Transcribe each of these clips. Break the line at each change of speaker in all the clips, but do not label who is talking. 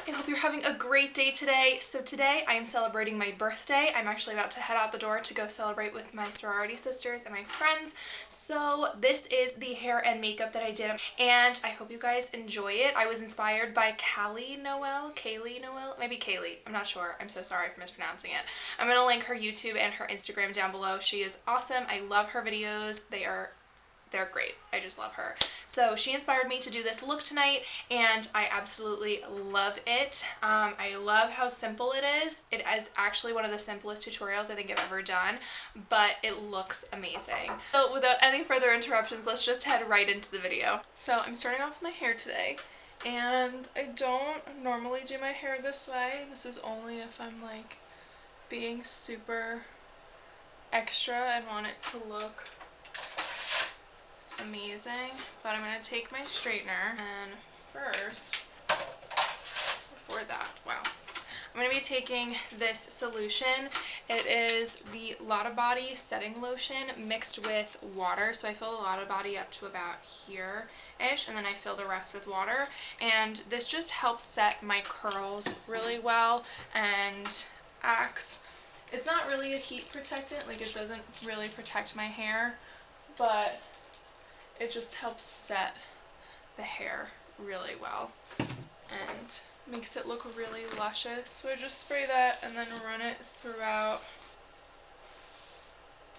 I hope you're having a great day today. So today I am celebrating my birthday. I'm actually about to head out the door to go celebrate with my sorority sisters and my friends. So this is the hair and makeup that I did, and I hope you guys enjoy it. I was inspired by Kaylee Noel, maybe Kaylee, I'm not sure. I'm so sorry for mispronouncing it. I'm gonna link her YouTube and her Instagram down below. She is awesome. I love her videos. They're great. I just love her. So she inspired me to do this look tonight, and I absolutely love it. I love how simple it is. It is actually one of the simplest tutorials I think I've ever done, but it looks amazing. So without any further interruptions, let's just head right into the video. So I'm starting off with my hair today, and I don't normally do my hair this way. This is only if I'm like being super extra and want it to look amazing. But I'm going to take my straightener, and first, before that, wow, I'm going to be taking this solution. It is the Lotta Body setting lotion mixed with water. So I fill the Lotta Body up to about here-ish, and then I fill the rest with water. And this just helps set my curls really well and acts. It's not really a heat protectant, like it doesn't really protect my hair, but it just helps set the hair really well and makes it look really luscious. So I just spray that and then run it throughout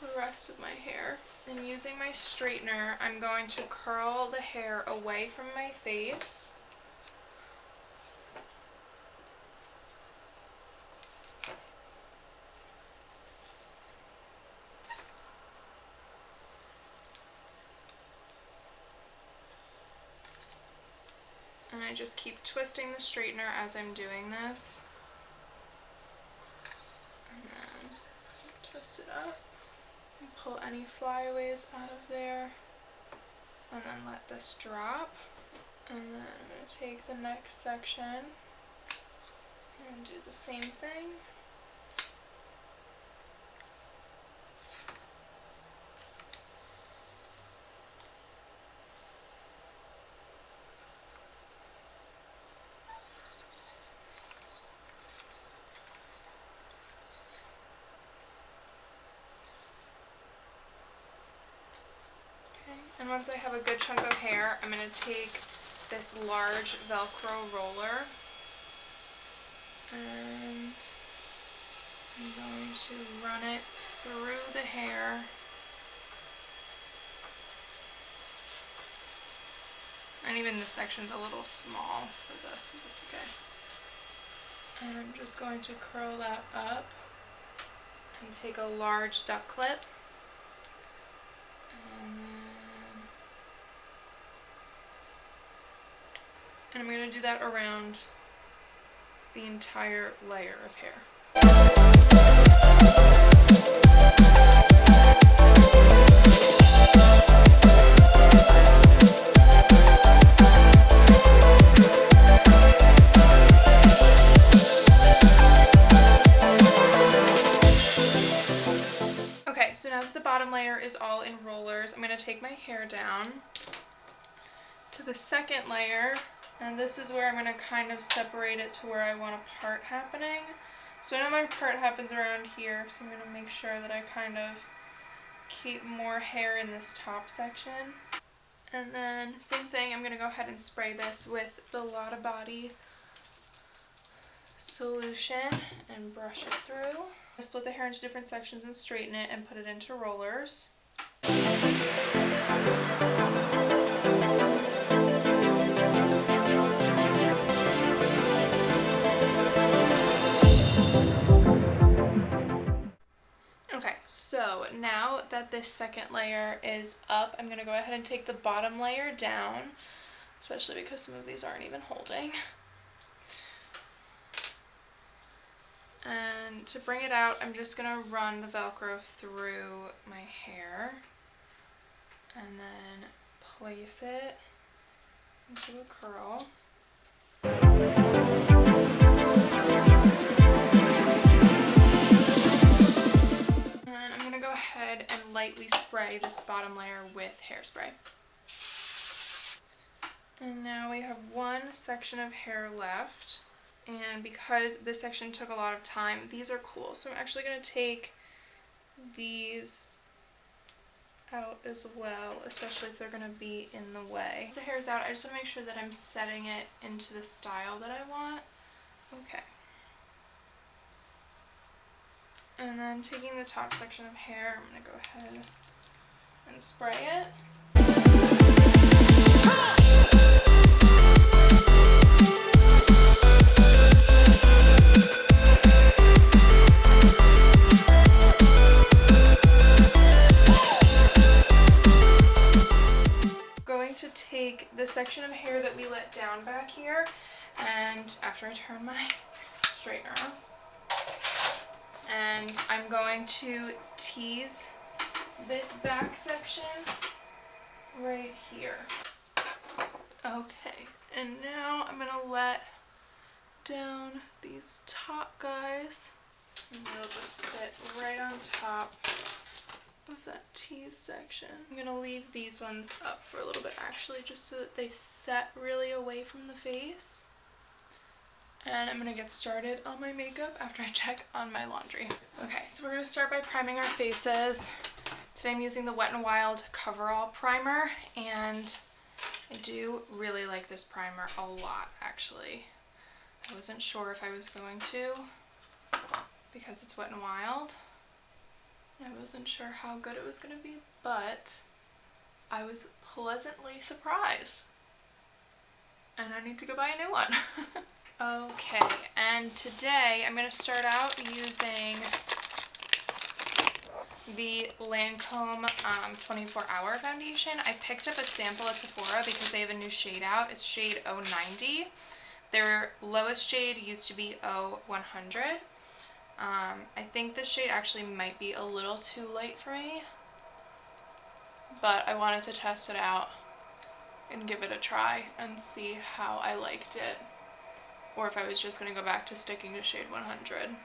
the rest of my hair. And using my straightener, I'm going to curl the hair away from my face. And I just keep twisting the straightener as I'm doing this. And then twist it up and pull any flyaways out of there. And then let this drop. And then I'm going to take the next section and do the same thing. And once I have a good chunk of hair, I'm going to take this large Velcro roller, and I'm going to run it through the hair. And even this section's a little small for this, but it's okay. And I'm just going to curl that up and take a large duck clip. And I'm going to do that around the entire layer of hair. Okay, so now that the bottom layer is all in rollers, I'm going to take my hair down to the second layer. And this is where I'm going to kind of separate it to where I want a part happening. So I know my part happens around here, so I'm going to make sure that I kind of keep more hair in this top section. And then same thing, I'm going to go ahead and spray this with the Lotta Body solution and brush it through. I split the hair into different sections and straighten it and put it into rollers. Okay, so now that this second layer is up, I'm going to go ahead and take the bottom layer down, especially because some of these aren't even holding. And to bring it out, I'm just going to run the Velcro through my hair and then place it into a curl. I'm going to go ahead and lightly spray this bottom layer with hairspray. And now we have one section of hair left. And because this section took a lot of time, these are cool. So I'm actually going to take these out as well, especially if they're going to be in the way. Once the hair is out, I just want to make sure that I'm setting it into the style that I want. Okay. And then taking the top section of hair, I'm going to go ahead and spray it. Going to take the section of hair that we let down back here, and after I turn my straightener off, and I'm going to tease this back section right here. Okay, and now I'm gonna let down these top guys, and they'll just sit right on top of that tease section. I'm gonna leave these ones up for a little bit actually, just so that they've set really away from the face. And I'm gonna get started on my makeup after I check on my laundry. Okay, so we're gonna start by priming our faces. Today I'm using the Wet n Wild Coverall Primer, and I do really like this primer a lot, actually. I wasn't sure if I was going to, because it's Wet n Wild. I wasn't sure how good it was going to be, but I was pleasantly surprised. And I need to go buy a new one. Okay, and today I'm going to start out using the Lancome 24-Hour Foundation. I picked up a sample at Sephora because they have a new shade out. It's shade 090. Their lowest shade used to be 0100. I think this shade actually might be a little too light for me, but I wanted to test it out and give it a try and see how I liked it, or if I was just going to go back to sticking to shade 100.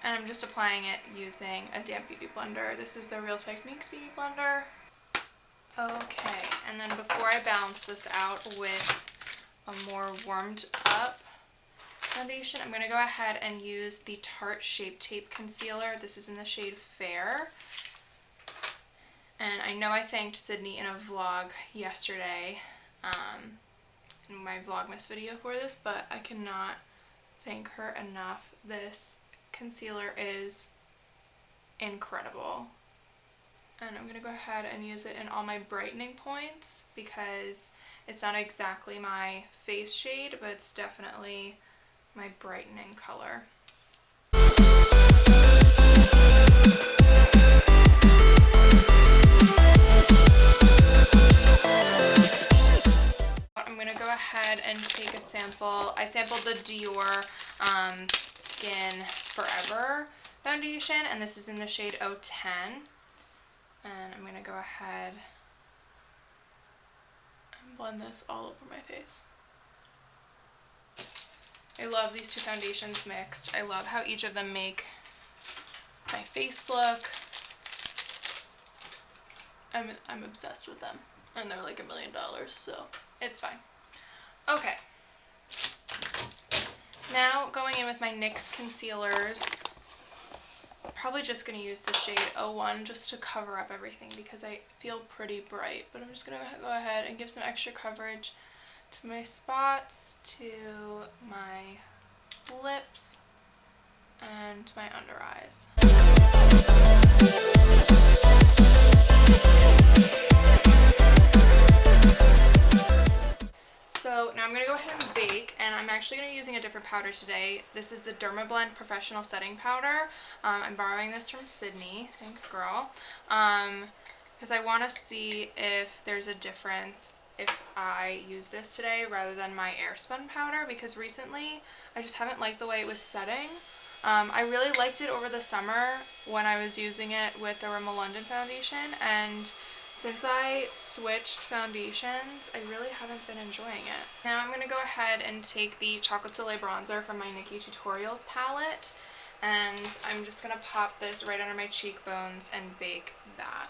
And I'm just applying it using a damp beauty blender. This is the Real Techniques beauty blender. Okay, and then before I balance this out with a more warmed up foundation, I'm going to go ahead and use the Tarte Shape Tape Concealer. This is in the shade Fair. And I know I thanked Sydney in a vlog yesterday, in my Vlogmas video for this, but I cannot thank her enough. This concealer is incredible. And I'm going to go ahead and use it in all my brightening points because it's not exactly my face shade, but it's definitely my brightening color. I'm going to go ahead and take a sample. I sampled the Diorskin Forever Foundation, and this is in the shade 010. And I'm going to go ahead and blend this all over my face. I love these two foundations mixed. I love how each of them make my face look. I'm obsessed with them, and they're like $1 million, so it's fine. Okay. Now going in with my NYX concealers. Probably just going to use the shade 01 just to cover up everything because I feel pretty bright, but I'm just going to go ahead and give some extra coverage to my spots, to my lips, and my under eyes. So now I'm going to go ahead and bake, and I'm actually going to be using a different powder today. This is the Dermablend Professional Setting Powder. I'm borrowing this from Sydney. Thanks, girl. Because I want to see if there's a difference if I use this today rather than my Airspun powder, because recently I just haven't liked the way it was setting. I really liked it over the summer when I was using it with the Rimmel London foundation, and since I switched foundations, I really haven't been enjoying it. Now I'm going to go ahead and take the Chocolate Soleil bronzer from my Nikki Tutorials palette, and I'm just going to pop this right under my cheekbones and bake that.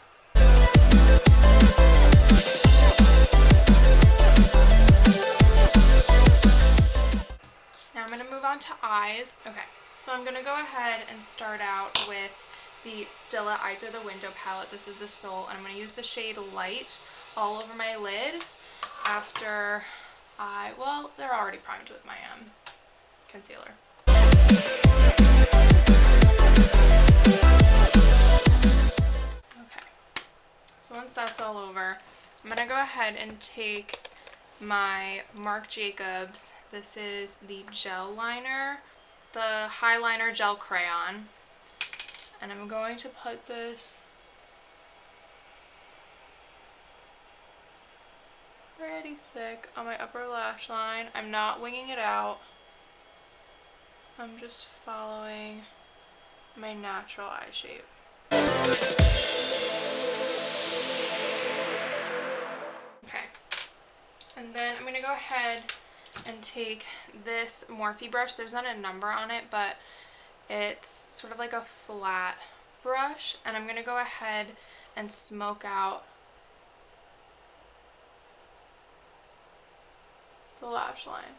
eyes. Okay, so I'm going to go ahead and start out with the Stilla Eyes Are the Window palette. This is the Soul, and I'm going to use the shade Light all over my lid after well, they're already primed with my concealer. Okay, so once that's all over, I'm going to go ahead and take my Marc Jacobs. This is the gel liner, the Highliner gel crayon, and I'm going to put this pretty thick on my upper lash line. I'm not winging it out. I'm just following my natural eye shape. Okay. And then I'm going to go ahead and take this Morphe brush. There's not a number on it, but it's sort of like a flat brush. And I'm going to go ahead and smoke out the lash line.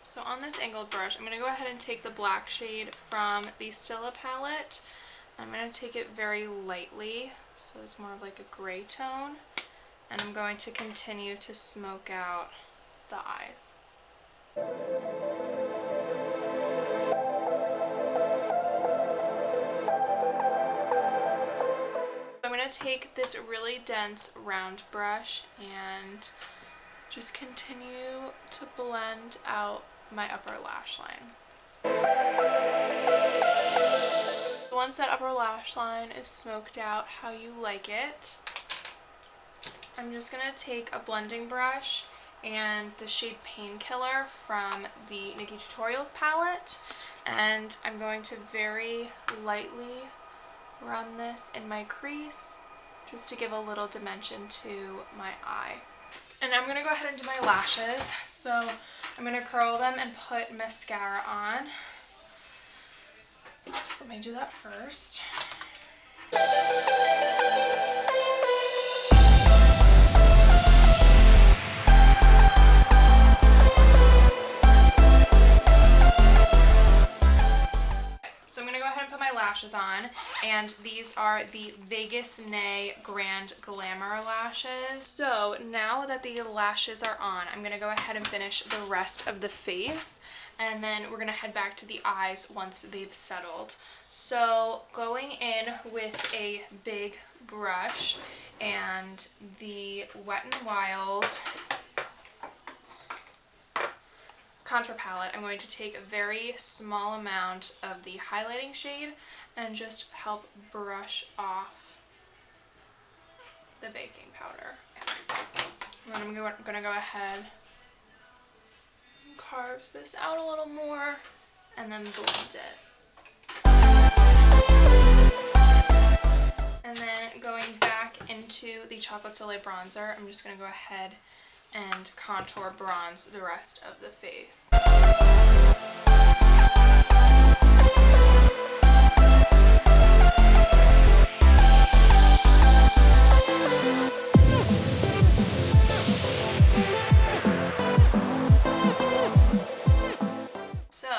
So on this angled brush, I'm going to go ahead and take the black shade from the Stilla palette. I'm going to take it very lightly, so it's more of like a gray tone, and I'm going to continue to smoke out the eyes. I'm going to take this really dense round brush and just continue to blend out my upper lash line. Once that upper lash line is smoked out how you like it, I'm just going to take a blending brush and the shade Painkiller from the Nikki Tutorials palette, and I'm going to very lightly run this in my crease just to give a little dimension to my eye. And I'm going to go ahead and do my lashes. So I'm going to curl them and put mascara on. So let me do that first. So I'm going to go ahead and put my lashes on, and these are the Vegas Nay Grand Glamour lashes. So now that the lashes are on, I'm going to go ahead and finish the rest of the face, and then we're going to head back to the eyes once they've settled. So going in with a big brush and the Wet n Wild contour palette, I'm going to take a very small amount of the highlighting shade and just help brush off the baking powder. And then I'm going to go ahead and carve this out a little more and then blend it. And then going back into the Chocolate Soleil bronzer, I'm just going to go ahead and contour bronze the rest of the face. So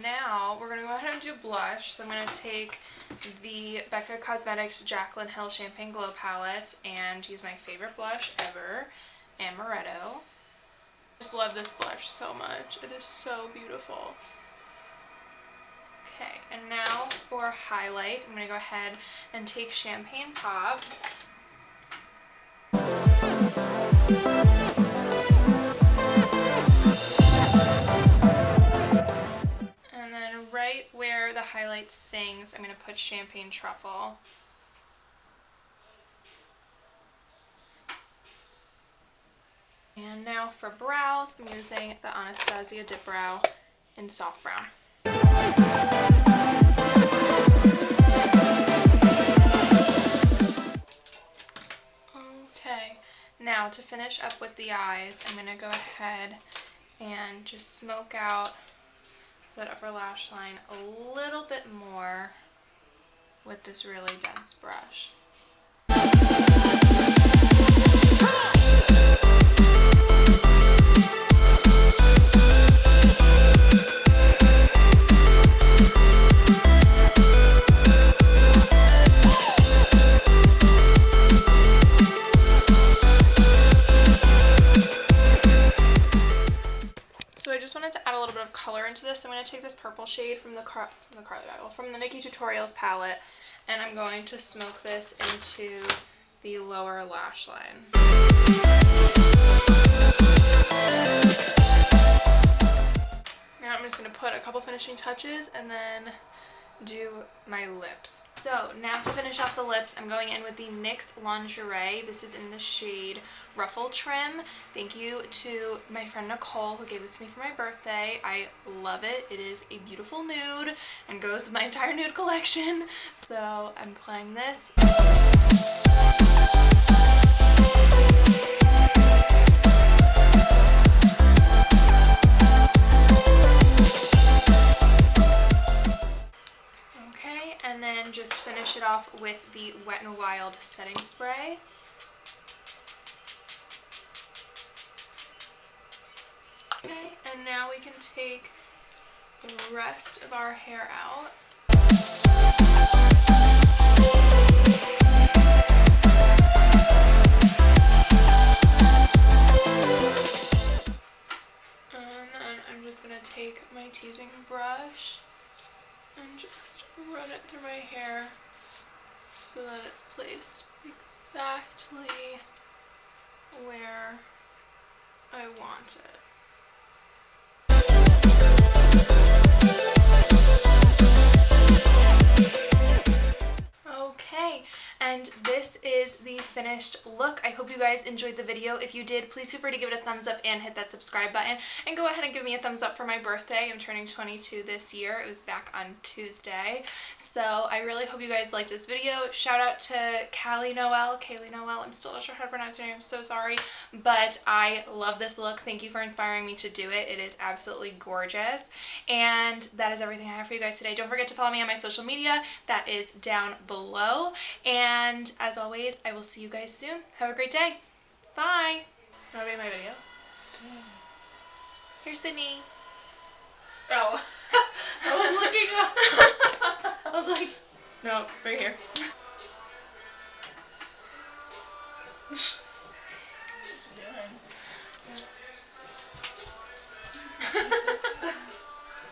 now we're going to go ahead and do blush. So I'm going to take the Becca Cosmetics Jaclyn Hill Champagne Glow palette and use my favorite blush ever, Amoretto. I just love this blush so much. It is so beautiful. Okay, and now for highlight, I'm going to go ahead and take Champagne Pop. And then right where the highlight sings, I'm going to put Champagne Truffle. And now for brows, I'm using the Anastasia Dip Brow in Soft Brown. Okay, now to finish up with the eyes, I'm going to go ahead and just smoke out that upper lash line a little bit more with this really dense brush. color into this. So I'm going to take this purple shade from the Nikki Tutorials palette, and I'm going to smoke this into the lower lash line. Now I'm just going to put a couple finishing touches and then do my lips. So now to finish off the lips, I'm going in with the NYX Lingerie. This is in the shade Ruffle Trim. Thank you to my friend Nicole who gave this to me for my birthday. I love it. It is a beautiful nude and goes with my entire nude collection. So I'm applying this. And then just finish it off with the Wet n Wild setting spray. Okay, and now we can take the rest of our hair out. And then I'm just going to take my teasing brush and just run it through my hair so that it's placed exactly where I want it. Okay, and this is the finished look. I hope you guys enjoyed the video. If you did, please feel free to give it a thumbs up and hit that subscribe button, and go ahead and give me a thumbs up for my birthday. I'm turning 22 this year. It was back on Tuesday. So I really hope you guys liked this video. Shout out to Kaylee Noel, I'm still not sure how to pronounce your name, I'm so sorry, but I love this look. Thank you for inspiring me to do it. It is absolutely gorgeous. And that is everything I have for you guys today. Don't forget to follow me on my social media. That is down below. And as always, I will see you guys soon. Have a great day. Bye. Want to be in my video? Here's Sydney. Oh. I was looking up. I was like, no, right here. What's she doing?